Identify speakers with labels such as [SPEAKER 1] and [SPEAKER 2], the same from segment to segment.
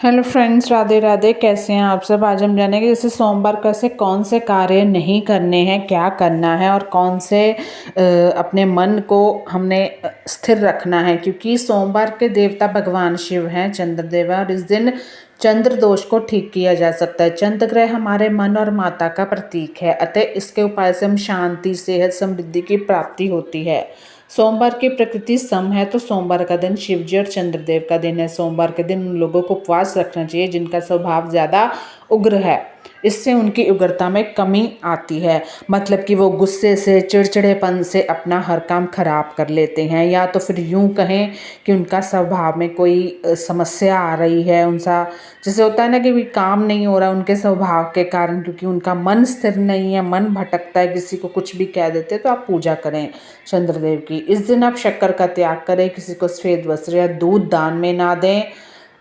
[SPEAKER 1] Hello friends, Radhe Radhe. कैसे हैं आप सब। आज हम जानेंगे जैसे सोमवार को ऐसे कौन से कार्य नहीं करने हैं, क्या करना है और कौन से अपने मन को हमने स्थिर रखना है। क्योंकि सोमवार के देवता भगवान शिव हैं, चंद्रदेवा, और इस दिन चंद्र दोष को ठीक किया जा सकता है। चंद्र ग्रह हमारे मन और माता का प्रतीक है, अतः इसके उपाय से हम शांति, सेहत, समृद्धि की प्राप्ति होती है। सोमवार की प्रकृति सम है, तो सोमवार का दिन शिवजी और चंद्रदेव का दिन है। सोमवार के दिन उन लोगों को उपवास रखना चाहिए जिनका स्वभाव ज़्यादा उग्र है। इससे उनकी उग्रता में कमी आती है, मतलब कि वो गुस्से से, चिड़चिड़ेपन से अपना हर काम खराब कर लेते हैं। या तो फिर यूं कहें कि उनका स्वभाव में कोई समस्या आ रही है। उनसा जैसे होता है ना कि भी काम नहीं हो रहा उनके स्वभाव के कारण, क्योंकि उनका मन स्थिर नहीं है, मन भटकता है, किसी को कुछ भी कह देते हैं। तो आप पूजा करें चंद्रदेव की। इस दिन आप शक्कर का त्याग करें, किसी को सफ़ेद वस्त्र या दूध दान में ना दें,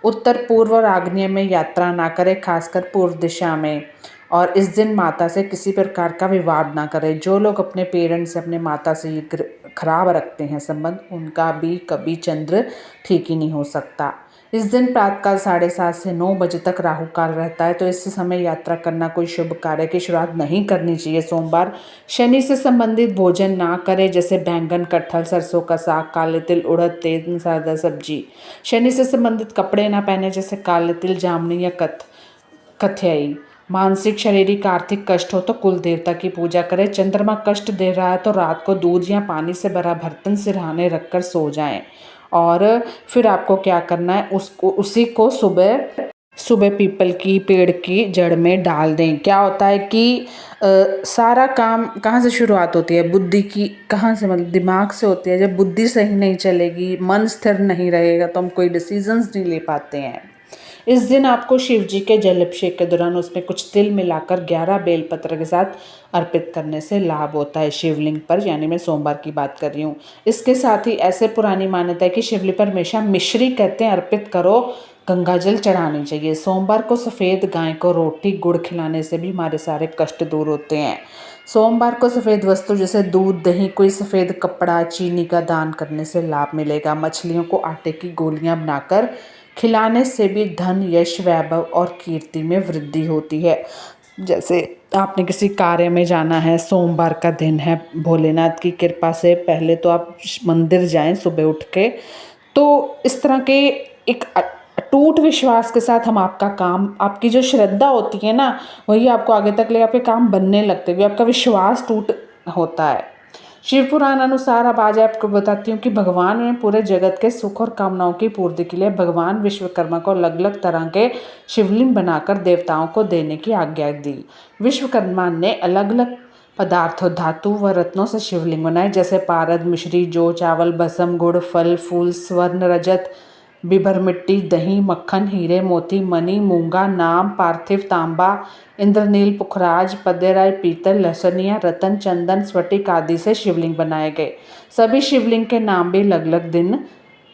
[SPEAKER 1] उत्तर पूर्व और आग्नेय में यात्रा ना करें, खासकर पूर्व दिशा में। और इस दिन माता से किसी प्रकार का विवाद ना करें। जो लोग अपने पेरेंट्स से, अपने माता से खराब रखते हैं संबंध, उनका भी कभी चंद्र ठीक ही नहीं हो सकता। इस दिन प्रातःकाल 7:30 से 9 बजे तक राहु काल रहता है, तो इस समय यात्रा करना, कोई शुभ कार्य की शुरुआत नहीं करनी चाहिए। सोमवार शनि से संबंधित भोजन ना करें, जैसे बैंगन, कटहल, सरसों का साग, काले तिल, उड़द, तेल, सादा सब्जी। शनि से संबंधित कपड़े ना पहने, जैसे काले तिल, जामुनी या कथई। मानसिक, शारीरिक, आर्थिक कष्ट हो तो कुल देवता की पूजा करें। चंद्रमा कष्ट दे रहा है तो रात को दूध या पानी से भरा बर्तन सिरहाने रखकर सो जाएं। और फिर आपको क्या करना है, उसी को सुबह सुबह पीपल की पेड़ की जड़ में डाल दें। क्या होता है कि सारा काम कहाँ से शुरुआत होती है, बुद्धि की, कहाँ से, मतलब दिमाग से होती है। जब बुद्धि सही नहीं चलेगी, मन स्थिर नहीं रहेगा, तो हम कोई डिसीजंस नहीं ले पाते हैं। इस दिन आपको शिव जी के जल अभिषेक के दौरान उसमें कुछ तिल मिलाकर 11 बेलपत्र के साथ अर्पित करने से लाभ होता है शिवलिंग पर, यानी मैं सोमवार की बात कर रही हूँ। इसके साथ ही ऐसे पुरानी मान्यता है कि शिवलिंग पर हमेशा मिश्री कहते हैं अर्पित करो, गंगा जल चढ़ानी चाहिए। सोमवार को सफ़ेद गाय को रोटी गुड़ खिलाने से भी हमारे सारे कष्ट दूर होते हैं। सोमवार को सफ़ेद वस्तु जैसे दूध, दही, कोई सफ़ेद कपड़ा, चीनी का दान करने से लाभ मिलेगा। मछलियों को आटे की गोलियां बनाकर खिलाने से भी धन, यश, वैभव और कीर्ति में वृद्धि होती है। जैसे आपने किसी कार्य में जाना है, सोमवार का दिन है, भोलेनाथ की कृपा से पहले तो आप मंदिर जाएं सुबह उठ के। तो इस तरह के एक अटूट विश्वास के साथ हम आपका काम, आपकी जो श्रद्धा होती है ना, वही आपको आगे तक ले आपके काम बनने लगते हैं। आपका विश्वास टूट होता है। शिव पुराण अनुसार अब आज आपको बताती हूँ कि भगवान ने पूरे जगत के सुख और कामनाओं की पूर्ति के लिए भगवान विश्वकर्मा को अलग अलग तरह के शिवलिंग बनाकर देवताओं को देने की आज्ञा दी। विश्वकर्मा ने अलग अलग पदार्थों, धातु व रत्नों से शिवलिंग बनाए, जैसे पारद, मिश्री, जौ, चावल, भस्म, गुड़, फल, फूल, स्वर्ण, रजत, बिभर मिट्टी, दही, मक्खन, हीरे, मोती, मणि, मूंगा, नाम, पार्थिव, तांबा, इंद्रनील, पुखराज, पदेराय, पीतल, लसनिया, रतन, चंदन, स्फटिक आदि से शिवलिंग बनाए गए। सभी शिवलिंग के नाम भी अलग अलग दिन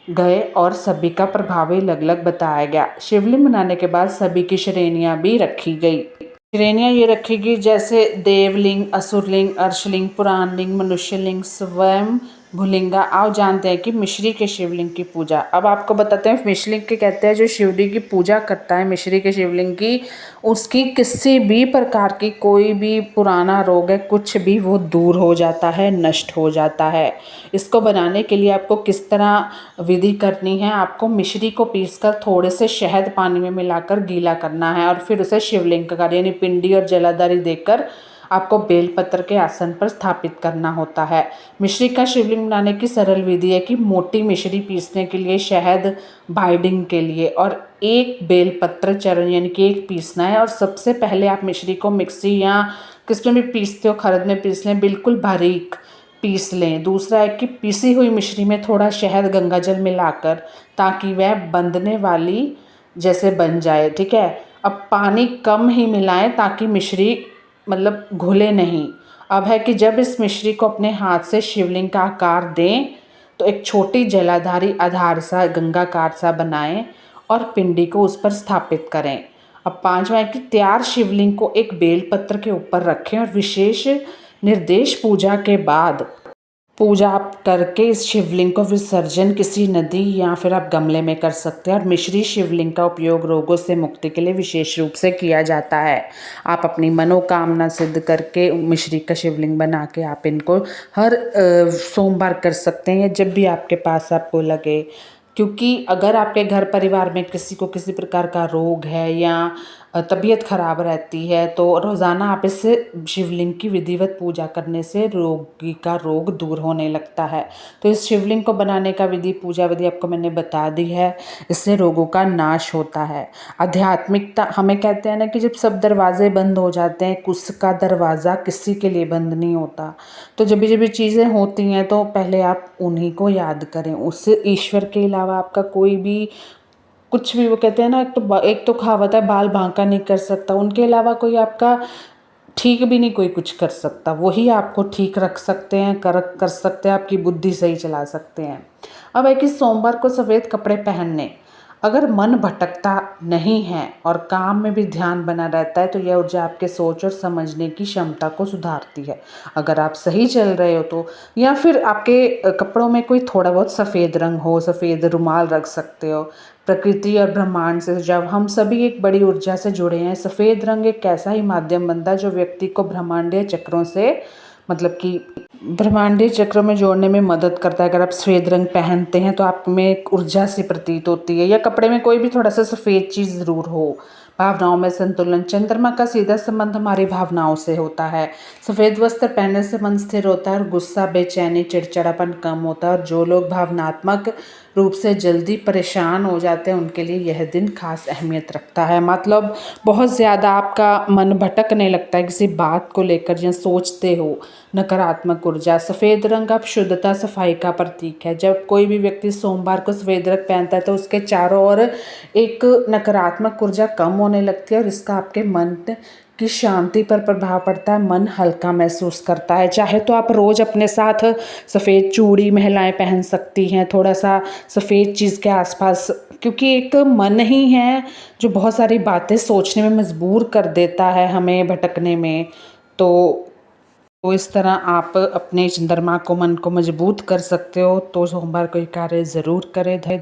[SPEAKER 1] गए और सभी का प्रभाव भी अलग अलग बताया गया। शिवलिंग बनाने के बाद सभी की श्रेणियां भी रखी गई। श्रेणियां ये रखी गई जैसे देवलिंग, असुरलिंग, अर्शलिंग, पुराणलिंग, मनुष्यलिंग, स्वयं भूलिंगा। आओ जानते हैं कि मिश्री के शिवलिंग की पूजा। अब आपको बताते हैं मिश्री के कहते हैं जो शिवलिंग की पूजा करता है, मिश्री के शिवलिंग की, उसकी किसी भी प्रकार की कोई भी पुराना रोग है, कुछ भी, वो दूर हो जाता है, नष्ट हो जाता है। इसको बनाने के लिए आपको किस तरह विधि करनी है, आपको मिश्री को पीसकर थोड़े से शहद पानी में मिलाकर गीला करना है और फिर उसे शिवलिंग का कार्य यानी पिंडी और जलाधारी देकर आपको बेलपत्र के आसन पर स्थापित करना होता है। मिश्री का शिवलिंग बनाने की सरल विधि है कि मोटी मिश्री पीसने के लिए, शहद बाइंडिंग के लिए, और एक बेलपत्र चरण यानी कि एक पीसना है। और सबसे पहले आप मिश्री को मिक्सी या किस में भी पीसते हो, खरद में पीस लें, बिल्कुल बारीक पीस लें। दूसरा है कि पीसी हुई मिश्री में थोड़ा शहद, गंगाजल मिलाकर, ताकि वह बंधने वाली जैसे बन जाए, ठीक है। अब पानी कम ही मिलाएं ताकि मिश्री मतलब घुले नहीं। अब है कि जब इस मिश्री को अपने हाथ से शिवलिंग का आकार दें तो एक छोटी जलाधारी आधार सा, गंगाकार सा बनाएं और पिंडी को उस पर स्थापित करें। अब पांचवा है कि तैयार शिवलिंग को एक बेलपत्र के ऊपर रखें और विशेष निर्देश पूजा के बाद पूजा आप करके इस शिवलिंग को विसर्जन किसी नदी या फिर आप गमले में कर सकते हैं। और मिश्री शिवलिंग का उपयोग रोगों से मुक्ति के लिए विशेष रूप से किया जाता है। आप अपनी मनोकामना सिद्ध करके मिश्री का शिवलिंग बना के आप इनको हर सोमवार कर सकते हैं, या जब भी आपके पास आपको लगे। क्योंकि अगर आपके घर परिवार में किसी को किसी प्रकार का रोग है या तबीयत खराब रहती है, तो रोज़ाना आप इस शिवलिंग की विधिवत पूजा करने से रोगी का रोग दूर होने लगता है। तो इस शिवलिंग को बनाने का विधि, पूजा विधि आपको मैंने बता दी है। इससे रोगों का नाश होता है। आध्यात्मिकता, हमें कहते हैं ना कि जब सब दरवाजे बंद हो जाते हैं, कुछ का दरवाज़ा किसी के लिए बंद नहीं होता। तो जब भी चीज़ें होती हैं तो पहले आप उन्हीं को याद करें। उससे ईश्वर के अलावा आपका कोई भी कुछ भी, वो कहते हैं ना, एक तो कहावत है, बाल बांका नहीं कर सकता। उनके अलावा कोई आपका ठीक भी नहीं कोई कुछ कर सकता। वही आपको ठीक रख सकते हैं, कर सकते हैं, आपकी बुद्धि सही चला सकते हैं। अब है कि सोमवार को सफ़ेद कपड़े पहनने, अगर मन भटकता नहीं है और काम में भी ध्यान बना रहता है, तो यह ऊर्जा आपके सोच और समझने की क्षमता को सुधारती है। अगर आप सही चल रहे हो तो, या फिर आपके कपड़ों में कोई थोड़ा बहुत सफ़ेद रंग हो, सफ़ेद रुमाल रख सकते हो। प्रकृति और ब्रह्मांड से जब हम सभी एक बड़ी ऊर्जा से जुड़े हैं, सफ़ेद रंग एक ऐसा ही माध्यम बनता है जो व्यक्ति को ब्रह्मांडीय चक्रों से, मतलब कि ब्रह्मांडीय चक्रों में जोड़ने में मदद करता है। अगर आप सफ़ेद रंग पहनते हैं तो आप में एक ऊर्जा सी प्रतीत होती है, या कपड़े में कोई भी थोड़ा सा सफ़ेद चीज़ ज़रूर हो। भावनाओं में संतुलन, चंद्रमा का सीधा संबंध हमारी भावनाओं से होता है। सफ़ेद वस्त्र पहनने से मन स्थिर होता है और गुस्सा, बेचैनी, चिड़चिड़ापन कम होता है। और जो लोग भावनात्मक रूप से जल्दी परेशान हो जाते हैं, उनके लिए यह दिन खास अहमियत रखता है। मतलब बहुत ज़्यादा आपका मन भटकने लगता है किसी बात को लेकर, या सोचते हो नकारात्मक ऊर्जा। सफ़ेद रंग अब शुद्धता, सफाई का प्रतीक है। जब कोई भी व्यक्ति सोमवार को सफ़ेद रंग पहनता है तो उसके चारों ओर एक नकारात्मक ऊर्जा कम होने लगती है, और इसका आपके मन की शांति पर प्रभाव पड़ता है। मन हल्का महसूस करता है। चाहे तो आप रोज़ अपने साथ सफ़ेद चूड़ी महिलाएं पहन सकती हैं, थोड़ा सा सफ़ेद चीज़ के आसपास, क्योंकि एक मन ही है जो बहुत सारी बातें सोचने में मजबूर कर देता है, हमें भटकने में। तो इस तरह आप अपने चंद्रमा को, मन को मजबूत कर सकते हो। तो सोमवार को ये कार्य ज़रूर करें।